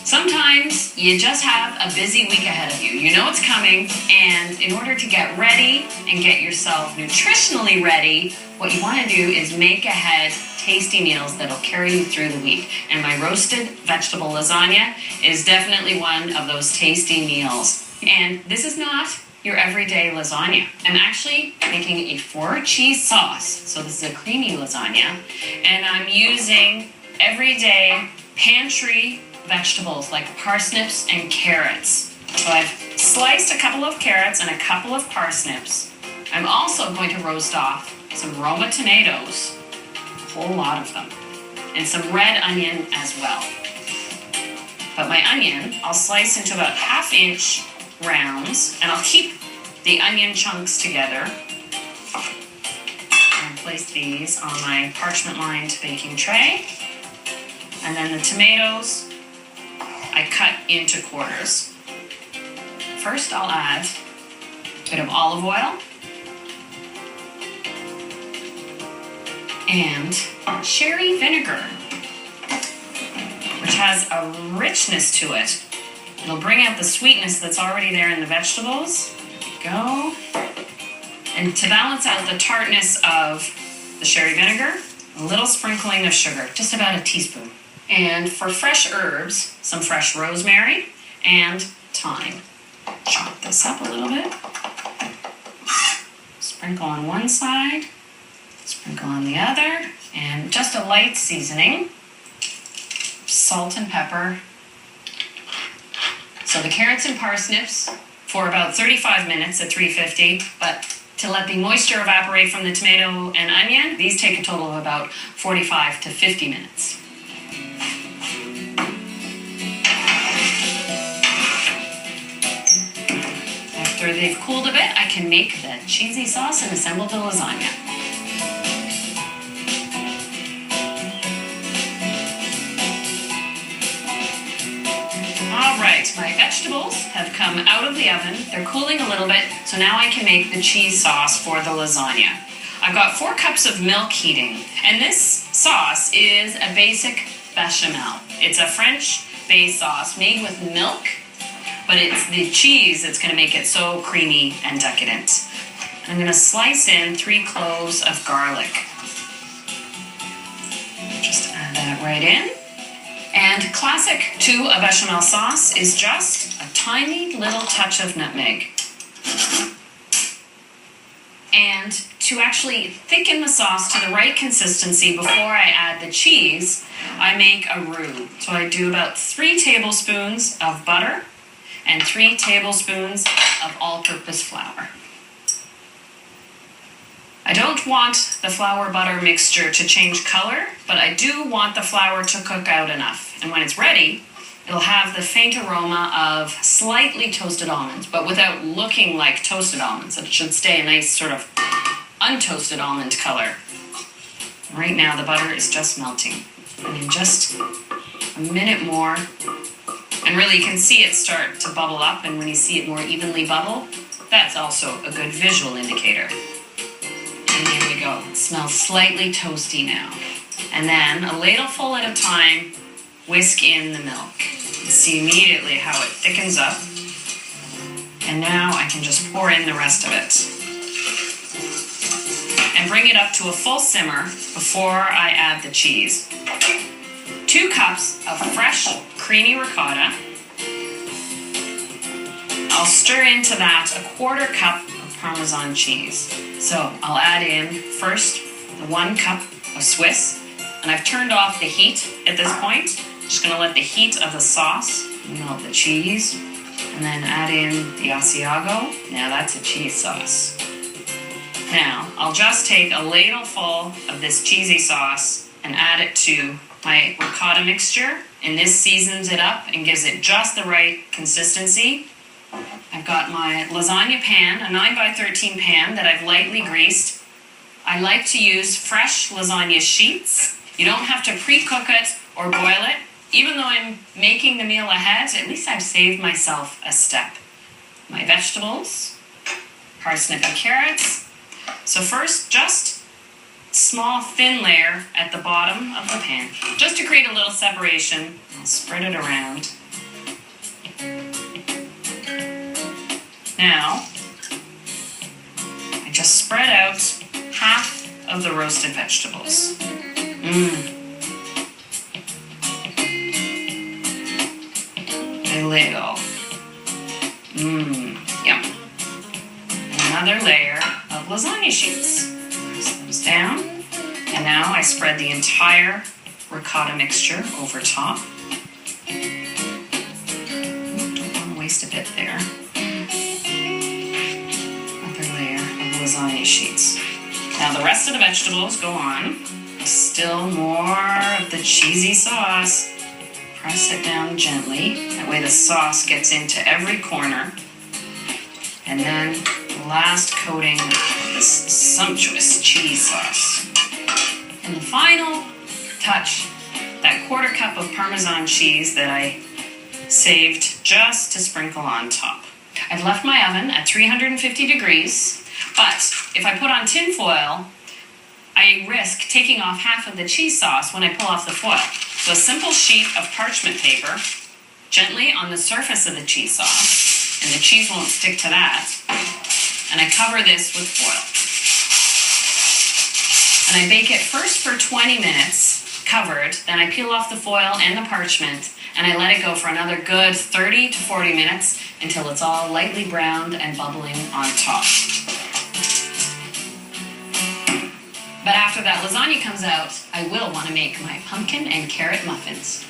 Sometimes you just have a busy week ahead of you. You know it's coming, and in order to get ready and get yourself nutritionally ready, what you want to do is make ahead tasty meals that'll carry you through the week. And my roasted vegetable lasagna is definitely one of those tasty meals. And this is not your everyday lasagna. I'm actually making a 4-cheese sauce. So this is a creamy lasagna. And I'm using everyday pantry vegetables like parsnips and carrots. So I've sliced a couple of carrots and a couple of parsnips. I'm also going to roast off some Roma tomatoes, a whole lot of them, and some red onion as well. But my onion, I'll slice into about 1/2-inch rounds, and I'll keep the onion chunks together. And place these on my parchment-lined baking tray. And then the tomatoes, I cut into quarters. First, I'll add a bit of olive oil and sherry vinegar, which has a richness to it. It'll bring out the sweetness that's already there in the vegetables. There we go. And to balance out the tartness of the sherry vinegar, a little sprinkling of sugar, just about a teaspoon. And for fresh herbs, some fresh rosemary and thyme. Chop this up a little bit. Sprinkle on one side, sprinkle on the other, and just a light seasoning. Salt and pepper. So the carrots and parsnips for about 35 minutes at 350, but to let the moisture evaporate from the tomato and onion, these take a total of about 45 to 50 minutes. After they've cooled a bit, I can make the cheesy sauce and assemble the lasagna. All right, my vegetables have come out of the oven. They're cooling a little bit, so now I can make the cheese sauce for the lasagna. I've got 4 cups of milk heating, and this sauce is a basic bechamel. It's a French-based sauce made with milk, but it's the cheese that's going to make it so creamy and decadent. I'm going to slice in 3 cloves of garlic. Just add that right in. And classic to a bechamel sauce is just a tiny little touch of nutmeg. And to actually thicken the sauce to the right consistency before I add the cheese, I make a roux. So I do about 3 tablespoons of butter and 3 tablespoons of all-purpose flour. I don't want the flour-butter mixture to change color, but I do want the flour to cook out enough. And when it's ready, it'll have the faint aroma of slightly toasted almonds, but without looking like toasted almonds. It should stay a nice sort of untoasted almond color. Right now, the butter is just melting. And in just a minute more, and really you can see it start to bubble up, and when you see it more evenly bubble, that's also a good visual indicator. And there we go. It smells slightly toasty now. And then a ladleful at a time, whisk in the milk. You see immediately how it thickens up. And now I can just pour in the rest of it. And bring it up to a full simmer before I add the cheese. 2 cups of fresh, creamy ricotta. I'll stir into that a 1/4 cup of Parmesan cheese. So I'll add in first the 1 cup of Swiss, and I've turned off the heat at this point. Just going to let the heat of the sauce melt the cheese, and then add in the Asiago. Now that's a cheese sauce. Now I'll just take a ladleful of this cheesy sauce and add it to my ricotta mixture, and this seasons it up and gives it just the right consistency. I've got my lasagna pan, a 9x13 pan that I've lightly greased. I like to use fresh lasagna sheets. You don't have to pre-cook it or boil it. Even though I'm making the meal ahead, at least I've saved myself a step. My vegetables, parsnip and carrots. So first, just small thin layer at the bottom of the pan, just to create a little separation. I'll spread it around. now, I just spread out half of the roasted vegetables. A little. Yum. Another layer of lasagna sheets. Press those down. And now I spread the entire ricotta mixture over top. Don't want to waste a bit there. Another layer of lasagna sheets. Now the rest of the vegetables go on. Still more of the cheesy sauce. Press it down gently. That way the sauce gets into every corner. And then the last coating of this sumptuous cheese sauce. And the final touch, that 1/4 cup of Parmesan cheese that I saved just to sprinkle on top. I've left my oven at 350 degrees, but if I put on tin foil, I risk taking off half of the cheese sauce when I pull off the foil. So a simple sheet of parchment paper, gently on the surface of the cheese sauce, and the cheese won't stick to that, and I cover this with foil. And I bake it first for 20 minutes, covered, then I peel off the foil and the parchment, and I let it go for another good 30 to 40 minutes until it's all lightly browned and bubbling on top. But after that lasagna comes out, I will want to make my pumpkin and carrot muffins.